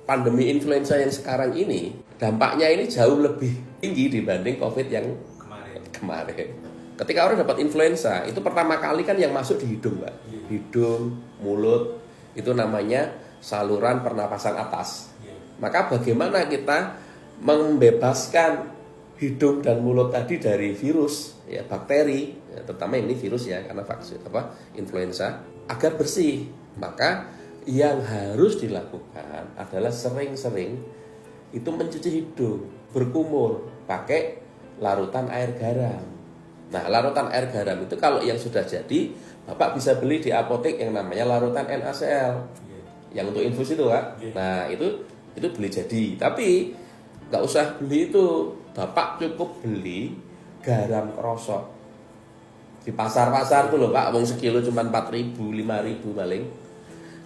pandemi influenza yang sekarang ini, dampaknya ini jauh lebih tinggi dibanding COVID yang kemarin. Ketika orang dapat influenza, itu pertama kali kan yang masuk di hidung, Pak. Hidung, mulut, itu namanya saluran pernapasan atas. Maka bagaimana kita membebaskan hidung dan mulut tadi dari virus, ya, bakteri, ya, terutama ini virus ya, karena vaksin influenza, agar bersih. Maka yang harus dilakukan adalah sering-sering itu mencuci hidung, berkumur, pakai larutan air garam. Nah, larutan air garam itu kalau yang sudah jadi, Bapak bisa beli di apotek yang namanya larutan NaCl. Yang untuk infus itu, Pak. Nah, itu beli jadi. Tapi nggak usah beli itu. Bapak cukup beli garam krosok. Di pasar-pasar tuh loh, Pak, wong sekilo cuma 4.000, 5.000 paling.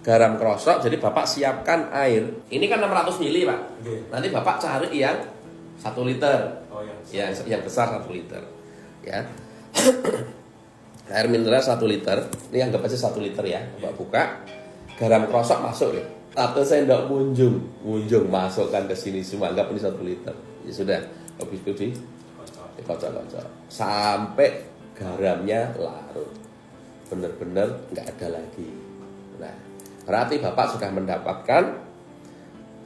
Garam krosok, jadi Bapak siapkan air. Ini kan 600 ml, Pak. Nanti Bapak cari yang 1 liter. Yang besar 1 liter. Ya. Air mineral 1 liter. Ini anggap aja 1 liter ya. Bapak buka. Garam krosok masuk ya. 1 sendok munjung masukkan ke sini semua. Anggap ini 1 liter. Ya sudah, habis itu dikocok-kocok sampai garamnya larut. Benar-benar nggak ada lagi. Nah, berarti Bapak sudah mendapatkan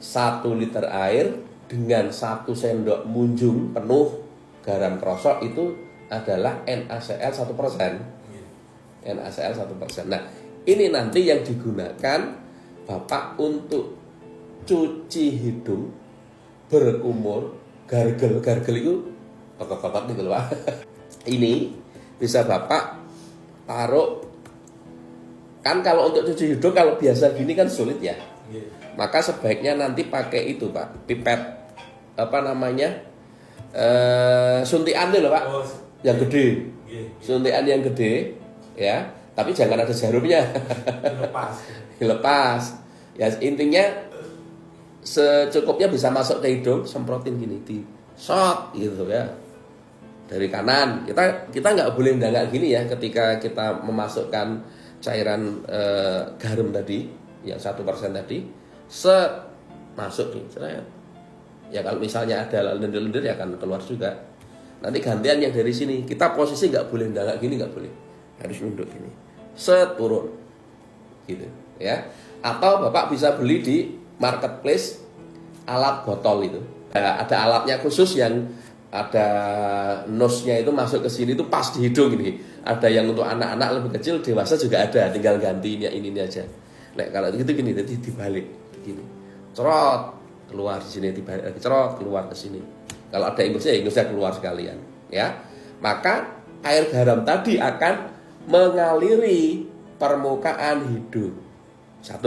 1 liter air dengan 1 sendok munjung penuh garam krosok, itu adalah NaCl 1%. NaCl 1%. Nah, ini nanti yang digunakan Bapak untuk cuci hidung, berkumur, gargel itu kokok-kokok nih kalau ini bisa Bapak taruh. Kan kalau untuk cuci hidung kalau biasa gini kan sulit ya. Maka sebaiknya nanti pakai itu, Pak, pipet suntikan itu loh, Pak. Yang gede. Suntikan yang gede ya, tapi jangan ada jarumnya. Lepas. Ya intinya secukupnya bisa masuk ke hidung, semprotin gini di shot gitu ya. Dari kanan. Kita nggak boleh nggak gini ya ketika kita memasukkan cairan garam tadi yang 1% tadi, masuk nih, ya kalau misalnya ada lendir-lendir ya akan keluar juga. Nanti gantian yang dari sini, kita posisi nggak boleh nggak gini, nggak boleh, harus nunduk gini, turun gitu ya. Atau Bapak bisa beli di marketplace alat botol itu, ada alatnya khusus yang ada nose-nya itu masuk ke sini itu pas di hidung ini. Ada yang untuk anak-anak lebih kecil, dewasa juga ada, tinggal ganti ini aja. Nah, kalau gitu gini, jadi dibalik gini. Cerot keluar di sini, dibalik lagi, cerot keluar ke sini. Kalau ada ingusnya keluar sekalian, ya. Maka air garam tadi akan mengaliri permukaan hidung. 1.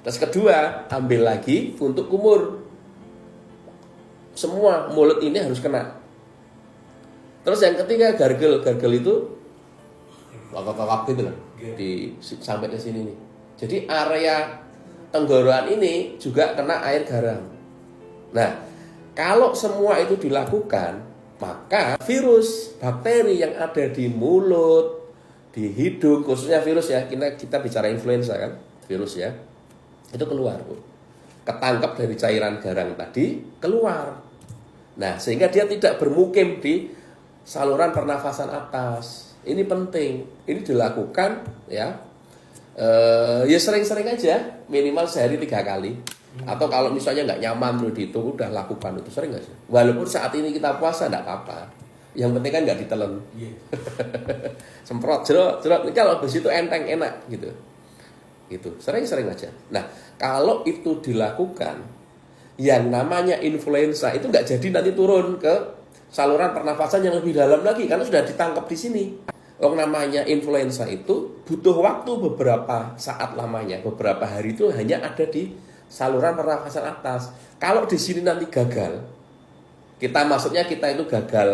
Terus kedua, ambil lagi untuk kumur. Semua mulut ini harus kena. Terus yang ketiga, gargel itu kakak gitu loh, sampai ke sini nih. Jadi area tenggorokan ini juga kena air garam. Nah, kalau semua itu dilakukan, maka virus, bakteri yang ada di mulut, di hidung, khususnya virus ya, kita bicara influenza kan, virus ya, itu keluar, Bu. Ketangkap dari cairan garam tadi, keluar. Nah, sehingga dia tidak bermukim di saluran pernafasan atas. Ini penting. Ini dilakukan ya. Ya sering-sering aja, minimal sehari 3 kali. Atau kalau misalnya nggak nyaman terus dihitung, udah lakukan itu sering nggak sih? Walaupun saat ini kita puasa nggak apa-apa. Yang penting kan nggak ditelen. Semprot jerot. Kalau habis itu enteng enak gitu. Gitu. Sering-sering aja. Nah, kalau itu dilakukan, yang namanya influenza itu nggak jadi nanti turun ke saluran pernafasan yang lebih dalam lagi karena sudah ditangkap di sini. Yang namanya influenza itu butuh waktu beberapa saat lamanya, beberapa hari itu hanya ada di saluran pernafasan atas. Kalau di sini nanti gagal, kita itu gagal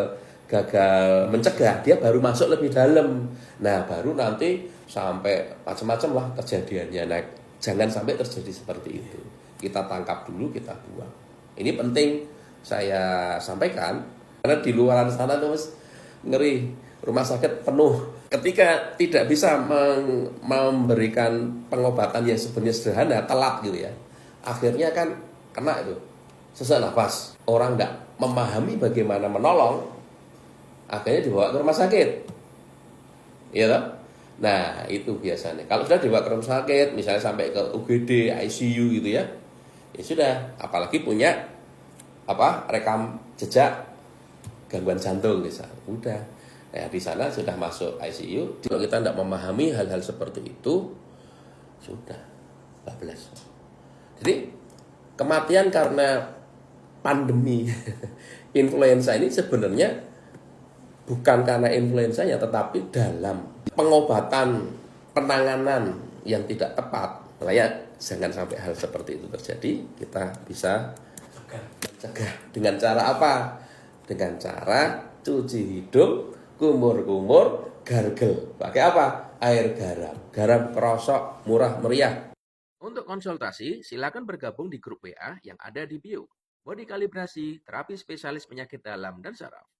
mencegah, dia baru masuk lebih dalam. Nah, baru nanti sampai macam-macam lah kejadiannya. Nah, jangan sampai terjadi seperti itu. Kita tangkap dulu, kita buang. Ini penting saya sampaikan karena di luar sana tuh Mas, ngeri, rumah sakit penuh. Ketika tidak bisa memberikan pengobatan yang sebenarnya sederhana, telat gitu ya. akhirnya kan kena itu sesak nafas. Orang nggak memahami bagaimana menolong, akhirnya dibawa ke rumah sakit. Iya toh? Nah, itu biasanya. Kalau sudah dibawa ke rumah sakit, misalnya sampai ke UGD, ICU gitu ya, ya sudah. Apalagi punya rekam jejak gangguan jantung misalnya. Udah. Nah, di sana sudah masuk ICU. Kalau kita tidak memahami hal-hal seperti itu, sudah bablas. Jadi kematian karena pandemi influenza ini sebenarnya bukan karena influenzanya, tetapi dalam pengobatan, penanganan yang tidak tepat. Makanya jangan sampai hal seperti itu terjadi. Kita bisa mencegah dengan cara apa? Dengan cara cuci hidung, kumur-kumur, gargel. Pakai apa? Air garam. Garam kerosok, murah meriah. Untuk konsultasi, silakan bergabung di grup WA yang ada di bio. Body kalibrasi, terapi spesialis penyakit dalam dan saraf.